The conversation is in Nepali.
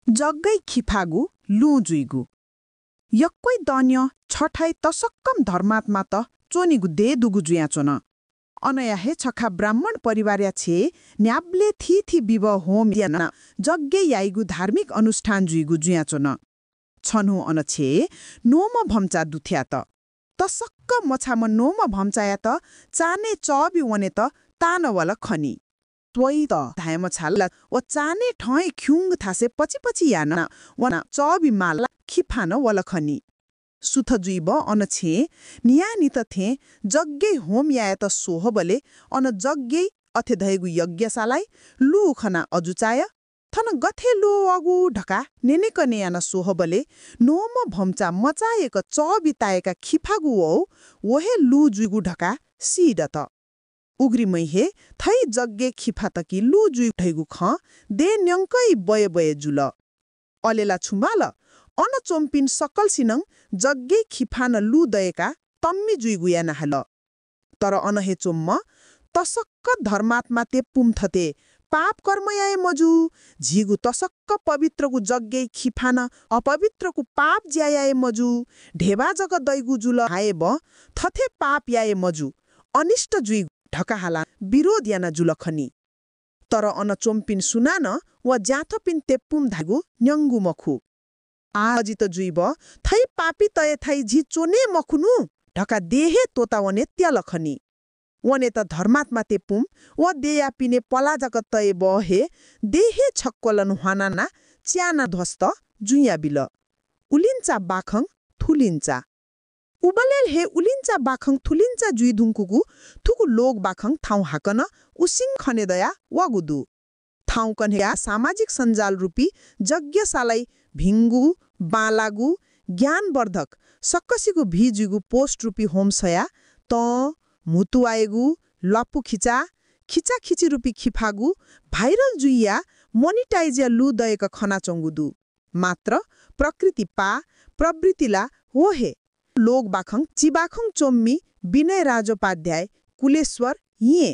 जग्गै खिफागु लु जुइगु यक्कै दन्य छठाई तसक्कम धर्मात्मा त चोनिगु दे दुगु जुयाचो न अनया हे छखा ब्राह्मण परिवार छे न्याब्ले थी विवाह होम याना जग्गे याइगु धार्मिक अनुष्ठान जुइगु जुयाचो न छनु अनछे नोम भम्चा दुथ्या त तसक्क मछाम नोम भम्चाया त चाने चबि वने त तान वाला खनी त्वई त धायम छाल्ला व चाने ठय ख्युङ थासे पछि याना वना चबि माला खिफान वाला खनी सुथ जुइब अनछे नियानी त थे जग्गे होम याय त सोहबले अन जग्गे अथे धैगु यज्ञशालाई लु खना अजुचाय थन गथे लो अगु ढका नेने कने याना सोहबले नोम भम्चा मचाएक चबिताएका खिफागु वहे लु जुइगु ढका सिडत उग्री मैहे थै जग्गे खिफा तकी लु जुइ ठैगु ख दे न्यङ्कै बय जुल अलेला छुमाल अन चोम्पिन सकल सिनङ जग्गे खिफान लु दएका तम्मी जुइगु याना हल तर अनहे चोम्म तसक्क धर्मात्मा ते पुम्थते पाप कर्म याए मजु झिगु तसक्क पवित्रगु जग्गे खिफान अपवित्रगु पाप ज्याए मजु ढेबा जग दैगु जुल आएब थथे पाप याए मजु अनिष्ट जुइ ढकाहाला विरोध याना जुल खनी तर अन चोम्पिन सुनान व ज्याथपिन तेप्पुम धागु न्यङ्गु मखु आजित जुइब थै पापी तय थै झि चोने मखुनु ढका देहे तोता वने त्याल खनी वने त धर्मात्मा तेपुम व देया पिने पला जक तय बहे देहे छक्कलन हानाना च्याना ध्वस्त जुया बिल उलिन्चा बाखङ थुलिन्चा उबलेल हे उलिन्चा बाखङ थुलिन्चा जुइधुङकुगु थुगु लोग बाखङ ठाउँ हाकन उसिङ खनेदया वगुदु ठाउँ कन्या सामाजिक सञ्जाल रूपी यज्ञशालाई भिङ्गु बालागु ज्ञानवर्धक सक्कसीगु भिजुगु पोस्ट रूपी होमसया त मुतुआएगु लप्पु खिचा खिची रूपी खिफागु भाइरल जुइया मोनिटाइजिया लु दयक खना चङ्गुदु मात्र प्रकृति पा प्रवृत्तिला हो हे लोग बाखङ चिबाखङ चोम्मी विनय राजोपाध्याय कुलेश्वर हिए